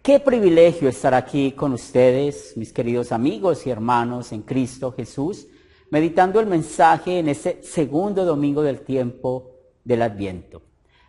Qué privilegio estar aquí con ustedes, mis queridos amigos y hermanos en Cristo Jesús, meditando el mensaje en este segundo domingo del tiempo del Adviento.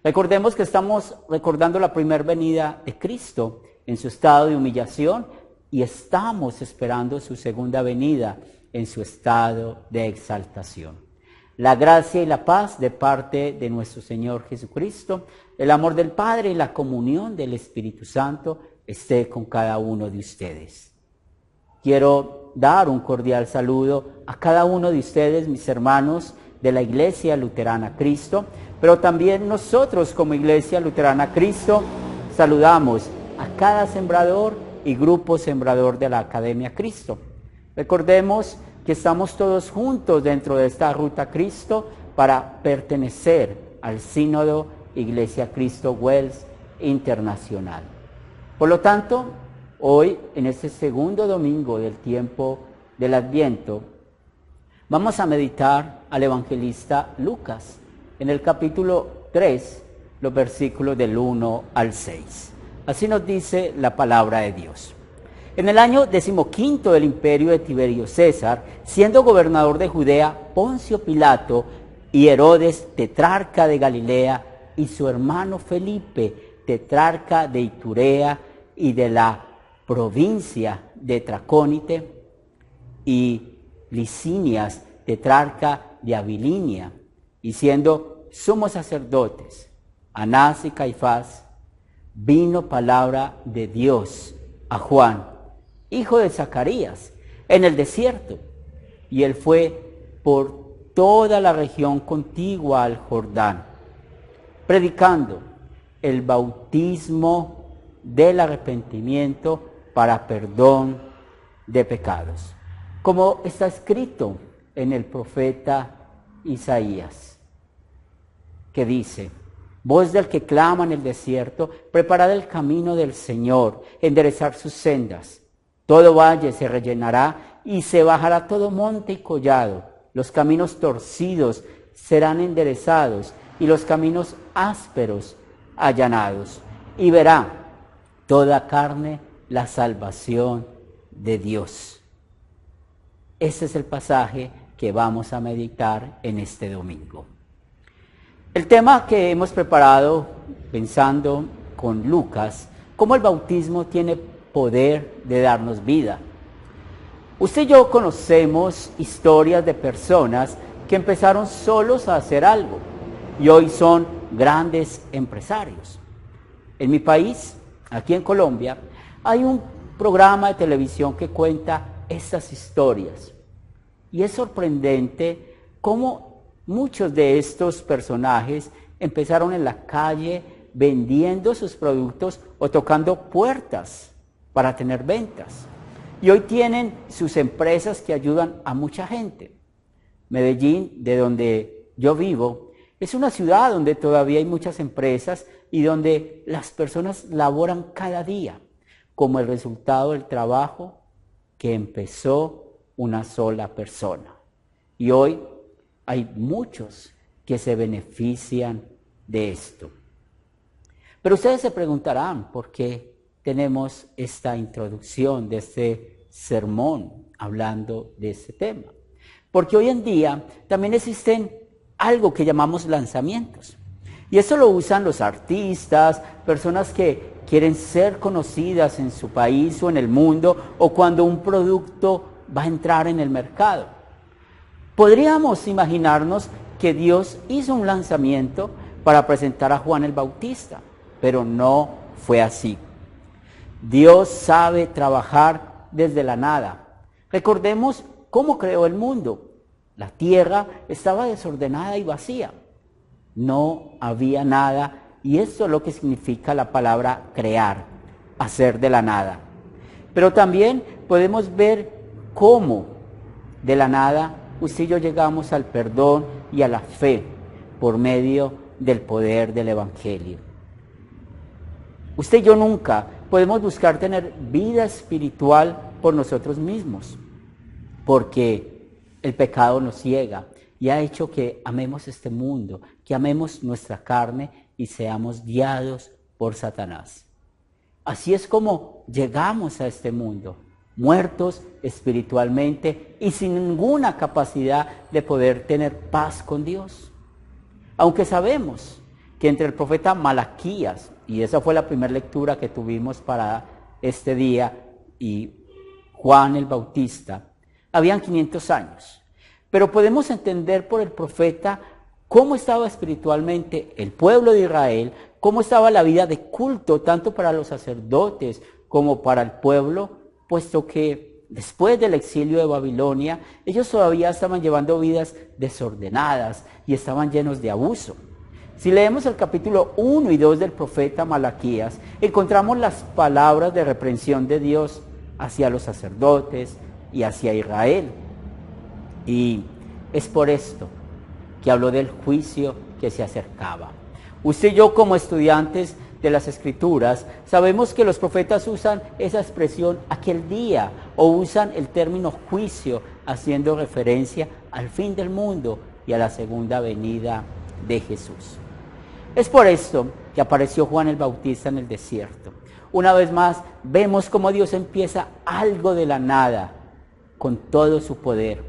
Recordemos que estamos recordando la primera venida de Cristo en su estado de humillación y estamos esperando su segunda venida en su estado de exaltación. La gracia y la paz de parte de nuestro Señor Jesucristo, el amor del Padre y la comunión del Espíritu Santo esté con cada uno de ustedes. Quiero dar un cordial saludo a cada uno de ustedes, mis hermanos de la Iglesia Luterana Cristo, pero también nosotros como Iglesia Luterana Cristo saludamos a cada sembrador y grupo sembrador de la Academia Cristo. Recordemos que estamos todos juntos dentro de esta ruta Cristo para pertenecer al Sínodo Iglesia Cristo Wels Internacional. Por lo tanto, hoy, en este segundo domingo del tiempo del Adviento, vamos a meditar al evangelista Lucas, en el capítulo 3, los versículos del 1 al 6. Así nos dice la palabra de Dios. En el año 15 del imperio de Tiberio César, siendo gobernador de Judea, Poncio Pilato y Herodes, tetrarca de Galilea, y su hermano Felipe, tetrarca de Iturea y de la provincia de Tracónite, y Licinias, tetrarca de Abilinia, y siendo sumos sacerdotes, Anás y Caifás, vino palabra de Dios a Juan, hijo de Zacarías, en el desierto, y él fue por toda la región contigua al Jordán, predicando el bautismo del arrepentimiento para perdón de pecados, como está escrito en el profeta Isaías, que dice: voz del que clama en el desierto, preparad el camino del Señor, enderezar sus sendas. Todo valle se rellenará y se bajará todo monte y collado. Los caminos torcidos serán enderezados y los caminos ásperos allanados. Y verá toda carne la salvación de Dios. Este es el pasaje que vamos a meditar en este domingo. El tema que hemos preparado pensando con Lucas, cómo el bautismo tiene poder de darnos vida. Usted y yo conocemos historias de personas que empezaron solos a hacer algo y hoy son grandes empresarios. En mi país, aquí en Colombia, hay un programa de televisión que cuenta estas historias y es sorprendente cómo muchos de estos personajes empezaron en la calle vendiendo sus productos o tocando puertas para tener ventas. Y hoy tienen sus empresas que ayudan a mucha gente. Medellín, de donde yo vivo, es una ciudad donde todavía hay muchas empresas y donde las personas laboran cada día como el resultado del trabajo que empezó una sola persona. Y hoy hay muchos que se benefician de esto. Pero ustedes se preguntarán por qué tenemos esta introducción de este sermón hablando de este tema. Porque hoy en día también existen algo que llamamos lanzamientos. Y eso lo usan los artistas, personas que quieren ser conocidas en su país o en el mundo, o cuando un producto va a entrar en el mercado. Podríamos imaginarnos que Dios hizo un lanzamiento para presentar a Juan el Bautista, pero no fue así. Dios sabe trabajar desde la nada. Recordemos cómo creó el mundo. La tierra estaba desordenada y vacía. No había nada, y esto es lo que significa la palabra crear, hacer de la nada. Pero también podemos ver cómo de la nada usted y yo llegamos al perdón y a la fe por medio del poder del Evangelio. Usted y yo nunca podemos buscar tener vida espiritual por nosotros mismos, porque el pecado nos ciega y ha hecho que amemos este mundo, que amemos nuestra carne y seamos guiados por Satanás. Así es como llegamos a este mundo, muertos espiritualmente y sin ninguna capacidad de poder tener paz con Dios. Aunque sabemos que entre el profeta Malaquías, y esa fue la primera lectura que tuvimos para este día, y Juan el Bautista, habían 500 años. Pero podemos entender por el profeta cómo estaba espiritualmente el pueblo de Israel, cómo estaba la vida de culto, tanto para los sacerdotes como para el pueblo, puesto que después del exilio de Babilonia, ellos todavía estaban llevando vidas desordenadas y estaban llenos de abuso. Si leemos el capítulo 1 y 2 del profeta Malaquías, encontramos las palabras de reprensión de Dios hacia los sacerdotes y hacia Israel. Y es por esto que habló del juicio que se acercaba. Usted y yo, como estudiantes de las Escrituras, sabemos que los profetas usan esa expresión aquel día, o usan el término juicio, haciendo referencia al fin del mundo y a la segunda venida de Jesús. Es por esto que apareció Juan el Bautista en el desierto. Una vez más, vemos cómo Dios empieza algo de la nada, con todo su poder.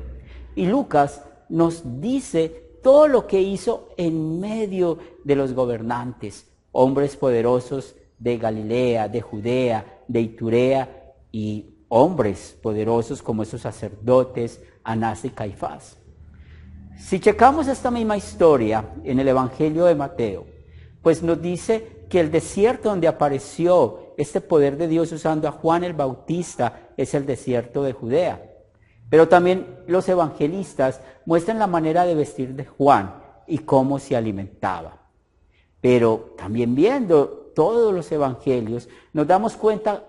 Y Lucas nos dice todo lo que hizo en medio de los gobernantes, hombres poderosos de Galilea, de Judea, de Iturea, y hombres poderosos como esos sacerdotes, Anás y Caifás. Si checamos esta misma historia en el Evangelio de Mateo, pues nos dice que el desierto donde apareció este poder de Dios usando a Juan el Bautista es el desierto de Judea. Pero también los evangelistas muestran la manera de vestir de Juan y cómo se alimentaba. Pero también viendo todos los evangelios, nos damos cuenta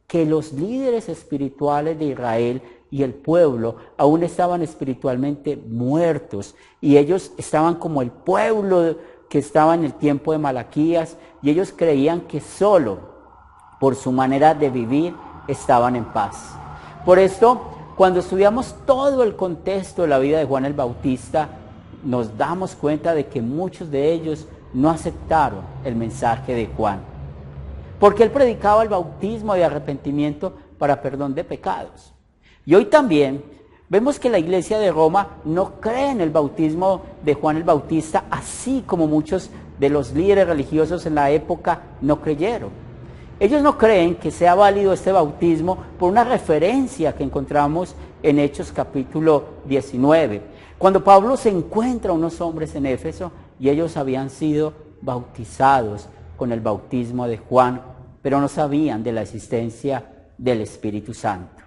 que los líderes espirituales de Israel y el pueblo aún estaban espiritualmente muertos, y ellos estaban como el pueblo que estaba en el tiempo de Malaquías, y ellos creían que solo por su manera de vivir estaban en paz. Por esto, cuando estudiamos todo el contexto de la vida de Juan el Bautista, nos damos cuenta de que muchos de ellos no aceptaron el mensaje de Juan, porque él predicaba el bautismo de arrepentimiento para perdón de pecados. Y hoy también vemos que la iglesia de Roma no cree en el bautismo de Juan el Bautista, así como muchos de los líderes religiosos en la época no creyeron. Ellos no creen que sea válido este bautismo por una referencia que encontramos en Hechos capítulo 19, cuando Pablo se encuentra a unos hombres en Éfeso y ellos habían sido bautizados con el bautismo de Juan, pero no sabían de la existencia del Espíritu Santo.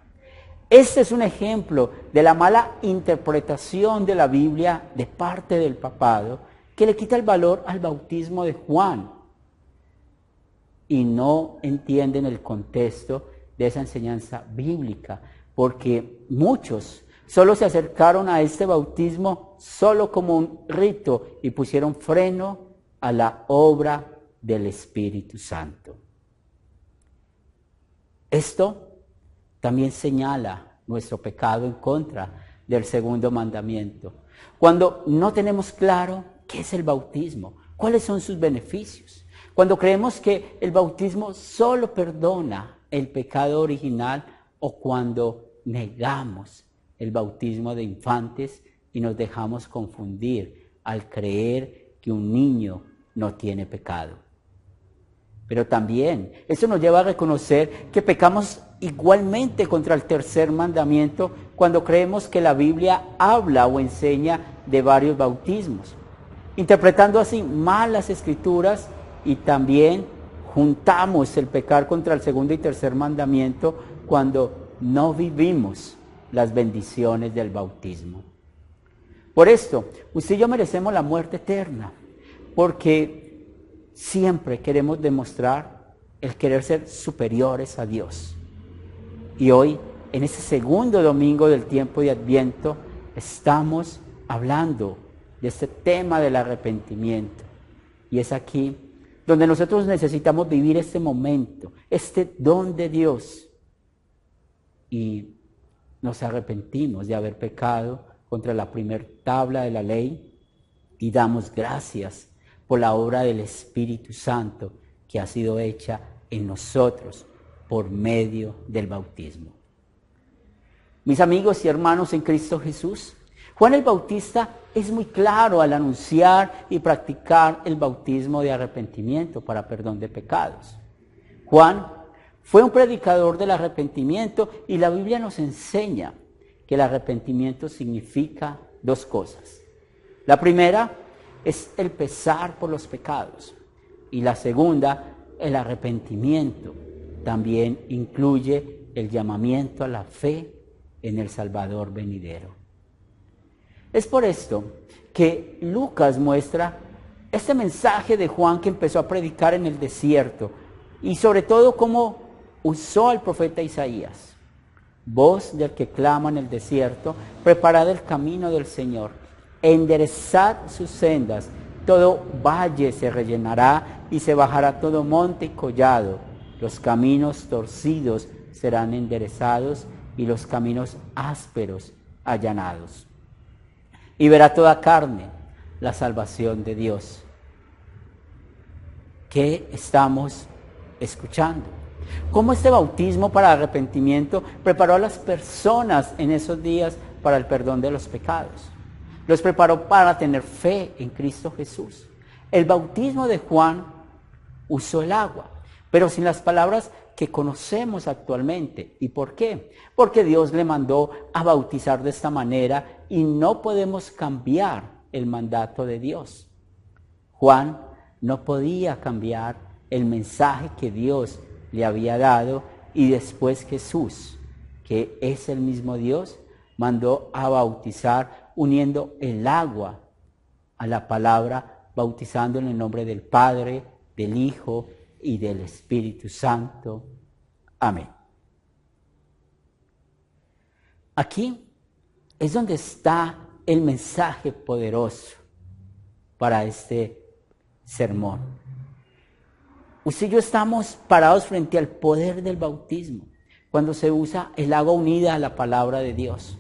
Este es un ejemplo de la mala interpretación de la Biblia de parte del papado, que le quita el valor al bautismo de Juan y no entienden el contexto de esa enseñanza bíblica, porque muchos solo se acercaron a este bautismo solo como un rito y pusieron freno a la obra del Espíritu Santo. Esto también señala nuestro pecado en contra del segundo mandamiento, cuando no tenemos claro qué es el bautismo, cuáles son sus beneficios. Cuando creemos que el bautismo solo perdona el pecado original, o cuando negamos el bautismo de infantes y nos dejamos confundir al creer que un niño no tiene pecado. Pero también eso nos lleva a reconocer que pecamos igualmente contra el tercer mandamiento cuando creemos que la Biblia habla o enseña de varios bautismos, interpretando así mal las Escrituras. Y también juntamos el pecar contra el segundo y tercer mandamiento cuando no vivimos las bendiciones del bautismo. Por esto, usted y yo merecemos la muerte eterna, porque siempre queremos demostrar el querer ser superiores a Dios. Y hoy, en este segundo domingo del tiempo de Adviento, estamos hablando de este tema del arrepentimiento. Y es aquí donde nosotros necesitamos vivir este momento, este don de Dios, y nos arrepentimos de haber pecado contra la primer tabla de la ley y damos gracias por la obra del Espíritu Santo que ha sido hecha en nosotros por medio del bautismo. Mis amigos y hermanos en Cristo Jesús, Juan el Bautista es muy claro al anunciar y practicar el bautismo de arrepentimiento para perdón de pecados. Juan fue un predicador del arrepentimiento y la Biblia nos enseña que el arrepentimiento significa dos cosas. La primera es el pesar por los pecados y la segunda, el arrepentimiento, también incluye el llamamiento a la fe en el Salvador venidero. Es por esto que Lucas muestra este mensaje de Juan que empezó a predicar en el desierto y sobre todo cómo usó al profeta Isaías. Voz del que clama en el desierto, preparad el camino del Señor, enderezad sus sendas, todo valle se rellenará y se bajará todo monte y collado, los caminos torcidos serán enderezados y los caminos ásperos allanados. Y verá toda carne la salvación de Dios. ¿Qué estamos escuchando? Cómo este bautismo para arrepentimiento preparó a las personas en esos días para el perdón de los pecados. Los preparó para tener fe en Cristo Jesús. El bautismo de Juan usó el agua, pero sin las palabras que conocemos actualmente. ¿Y por qué? Porque Dios le mandó a bautizar de esta manera y no podemos cambiar el mandato de Dios. Juan no podía cambiar el mensaje que Dios le había dado y después Jesús, que es el mismo Dios, mandó a bautizar uniendo el agua a la palabra, bautizando en el nombre del Padre, del Hijo y del Espíritu Santo. Amén. Aquí es donde está el mensaje poderoso para este sermón. Usted y yo estamos parados frente al poder del bautismo, cuando se usa el agua unida a la palabra de Dios.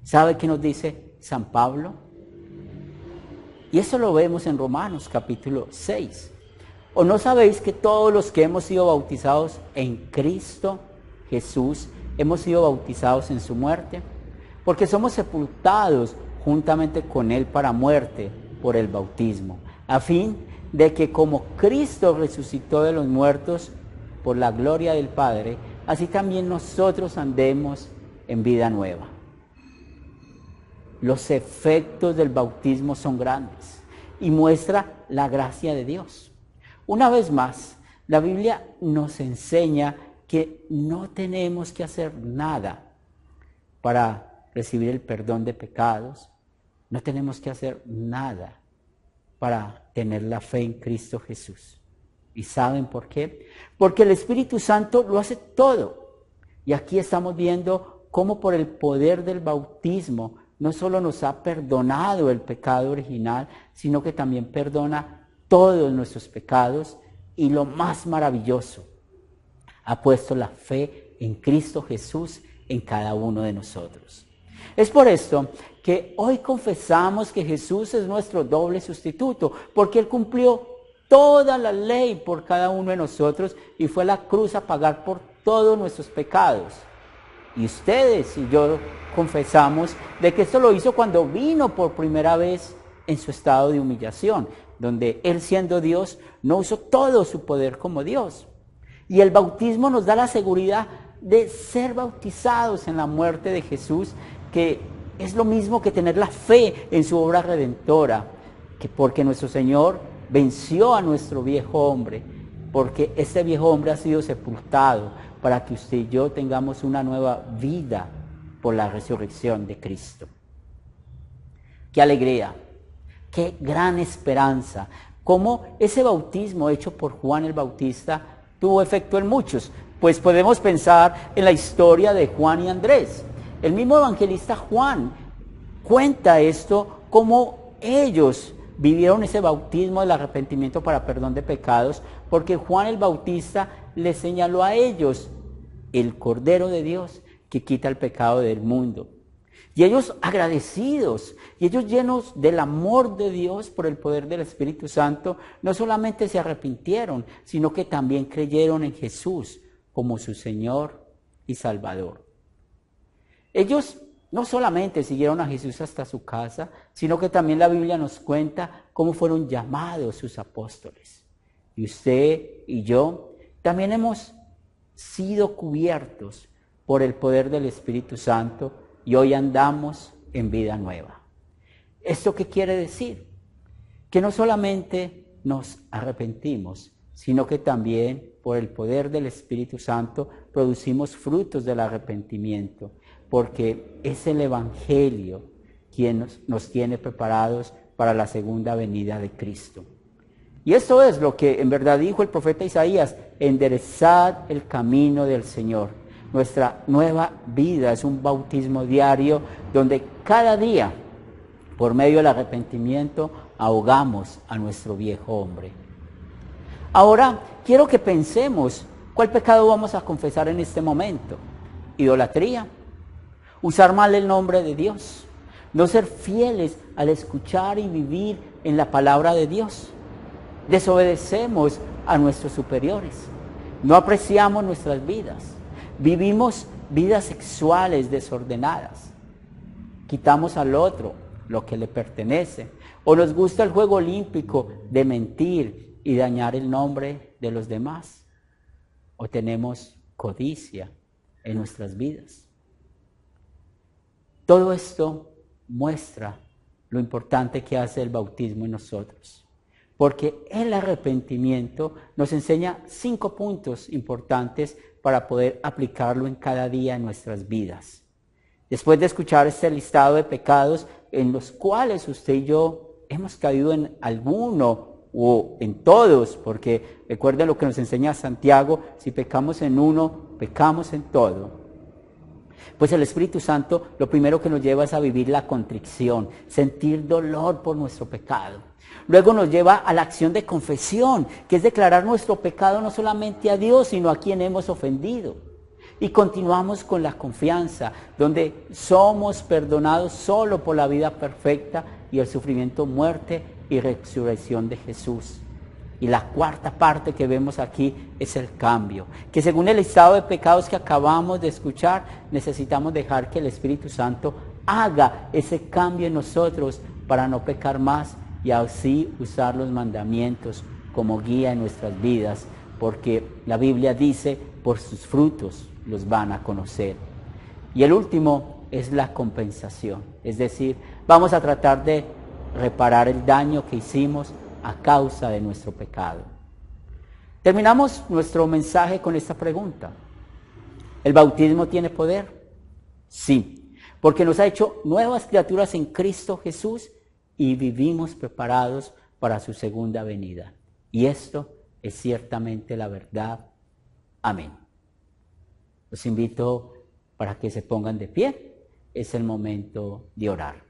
¿Sabe qué nos dice San Pablo? Y eso lo vemos en Romanos capítulo 6. ¿O no sabéis que todos los que hemos sido bautizados en Cristo Jesús, hemos sido bautizados en su muerte? Porque somos sepultados juntamente con Él para muerte por el bautismo, a fin de que como Cristo resucitó de los muertos por la gloria del Padre, así también nosotros andemos en vida nueva. Los efectos del bautismo son grandes y muestra la gracia de Dios. Una vez más, la Biblia nos enseña que no tenemos que hacer nada para recibir el perdón de pecados. No tenemos que hacer nada para tener la fe en Cristo Jesús. ¿Y saben por qué? Porque el Espíritu Santo lo hace todo. Y aquí estamos viendo cómo por el poder del bautismo no solo nos ha perdonado el pecado original, sino que también perdona todos nuestros pecados y lo más maravilloso, ha puesto la fe en Cristo Jesús en cada uno de nosotros. Es por esto que hoy confesamos que Jesús es nuestro doble sustituto, porque Él cumplió toda la ley por cada uno de nosotros y fue a la cruz a pagar por todos nuestros pecados. Y ustedes y yo confesamos de que esto lo hizo cuando vino por primera vez en su estado de humillación, donde Él siendo Dios no usó todo su poder como Dios. Y el bautismo nos da la seguridad de ser bautizados en la muerte de Jesús, que es lo mismo que tener la fe en su obra redentora, que porque nuestro Señor venció a nuestro viejo hombre, porque ese viejo hombre ha sido sepultado para que usted y yo tengamos una nueva vida por la resurrección de Cristo. ¡Qué alegría! ¡Qué gran esperanza! Cómo ese bautismo hecho por Juan el Bautista tuvo efecto en muchos. Pues podemos pensar en la historia de Juan y Andrés. El mismo evangelista Juan cuenta esto, cómo ellos vivieron ese bautismo del arrepentimiento para perdón de pecados, porque Juan el Bautista les señaló a ellos el Cordero de Dios que quita el pecado del mundo. Y ellos agradecidos, y ellos llenos del amor de Dios por el poder del Espíritu Santo, no solamente se arrepintieron, sino que también creyeron en Jesús como su Señor y Salvador. Ellos no solamente siguieron a Jesús hasta su casa, sino que también la Biblia nos cuenta cómo fueron llamados sus apóstoles. Y usted y yo también hemos sido cubiertos por el poder del Espíritu Santo y hoy andamos en vida nueva. ¿Esto qué quiere decir? Que no solamente nos arrepentimos, sino que también por el poder del Espíritu Santo producimos frutos del arrepentimiento, porque es el Evangelio quien nos tiene preparados para la segunda venida de Cristo. Y eso es lo que en verdad dijo el profeta Isaías: enderezad el camino del Señor. Nuestra nueva vida es un bautismo diario donde cada día, por medio del arrepentimiento, ahogamos a nuestro viejo hombre. Ahora, quiero que pensemos cuál pecado vamos a confesar en este momento. Idolatría, usar mal el nombre de Dios, no ser fieles al escuchar y vivir en la palabra de Dios. Desobedecemos a nuestros superiores, no apreciamos nuestras vidas, vivimos vidas sexuales desordenadas, quitamos al otro lo que le pertenece, o nos gusta el juego olímpico de mentir y dañar el nombre de los demás, o tenemos codicia en nuestras vidas. Todo esto muestra lo importante que hace el bautismo en nosotros, porque el arrepentimiento nos enseña 5 puntos importantes para poder aplicarlo en cada día en nuestras vidas. Después de escuchar este listado de pecados en los cuales usted y yo hemos caído en alguno o en todos, porque recuerden lo que nos enseña Santiago: si pecamos en uno, pecamos en todo. Pues el Espíritu Santo lo primero que nos lleva es a vivir la contrición, sentir dolor por nuestro pecado. Luego nos lleva a la acción de confesión, que es declarar nuestro pecado no solamente a Dios, sino a quien hemos ofendido. Y continuamos con la confianza, donde somos perdonados solo por la vida perfecta y el sufrimiento, muerte y resurrección de Jesús. Y la cuarta parte que vemos aquí es el cambio, que según el listado de pecados que acabamos de escuchar, necesitamos dejar que el Espíritu Santo haga ese cambio en nosotros para no pecar más y así usar los mandamientos como guía en nuestras vidas, porque la Biblia dice: por sus frutos los van a conocer. Y el último es la compensación, es decir, vamos a tratar de reparar el daño que hicimos a causa de nuestro pecado. Terminamos nuestro mensaje con esta pregunta: ¿el bautismo tiene poder? Sí, porque nos ha hecho nuevas criaturas en Cristo Jesús y vivimos preparados para su segunda venida. Y esto es ciertamente la verdad. Amén. Los invito para que se pongan de pie. Es el momento de orar.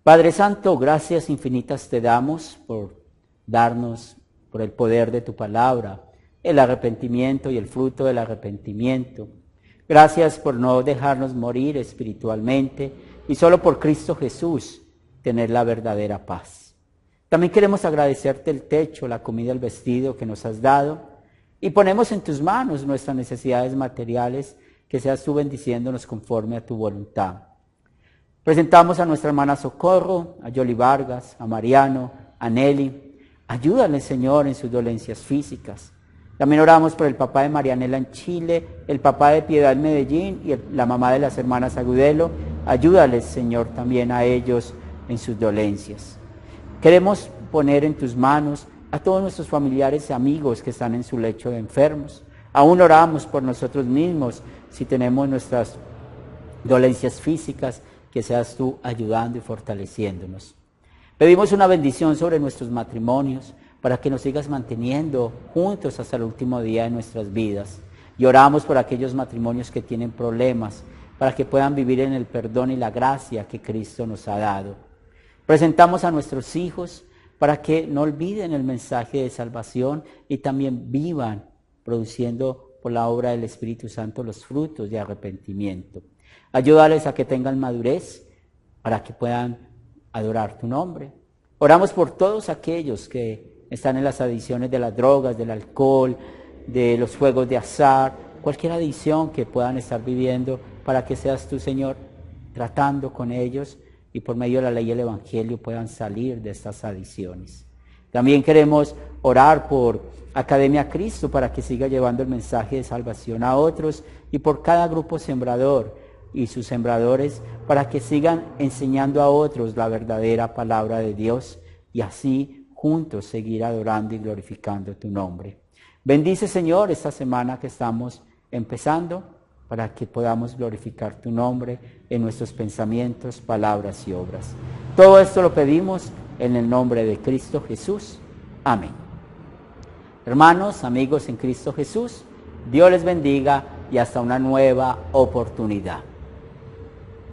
Padre Santo, gracias infinitas te damos por darnos, por el poder de tu palabra, el arrepentimiento y el fruto del arrepentimiento. Gracias por no dejarnos morir espiritualmente y solo por Cristo Jesús tener la verdadera paz. También queremos agradecerte el techo, la comida, el vestido que nos has dado y ponemos en tus manos nuestras necesidades materiales, que seas tú bendiciéndonos conforme a tu voluntad. Presentamos a nuestra hermana Socorro, a Yoli Vargas, a Mariano, a Nelly. Ayúdale, Señor, en sus dolencias físicas. También oramos por el papá de Marianela en Chile, el papá de Piedad en Medellín y la mamá de las hermanas Agudelo. Ayúdales, Señor, también a ellos en sus dolencias. Queremos poner en tus manos a todos nuestros familiares y amigos que están en su lecho de enfermos. Aún oramos por nosotros mismos si tenemos nuestras dolencias físicas, que seas tú ayudando y fortaleciéndonos. Pedimos una bendición sobre nuestros matrimonios para que nos sigas manteniendo juntos hasta el último día de nuestras vidas. Y oramos por aquellos matrimonios que tienen problemas, para que puedan vivir en el perdón y la gracia que Cristo nos ha dado. Presentamos a nuestros hijos para que no olviden el mensaje de salvación y también vivan produciendo por la obra del Espíritu Santo los frutos de arrepentimiento. Ayúdales a que tengan madurez para que puedan adorar tu nombre. Oramos por todos aquellos que están en las adicciones de las drogas, del alcohol, de los juegos de azar, cualquier adicción que puedan estar viviendo, para que seas tú, Señor, tratando con ellos y por medio de la ley y el Evangelio puedan salir de estas adicciones. También queremos orar por Academia Cristo para que siga llevando el mensaje de salvación a otros y por cada grupo sembrador y sus sembradores para que sigan enseñando a otros la verdadera palabra de Dios y así juntos seguir adorando y glorificando tu nombre. Bendice, Señor, esta semana que estamos empezando para que podamos glorificar tu nombre en nuestros pensamientos, palabras y obras. Todo esto lo pedimos en el nombre de Cristo Jesús. Amén. Hermanos, amigos en Cristo Jesús, Dios les bendiga y hasta una nueva oportunidad.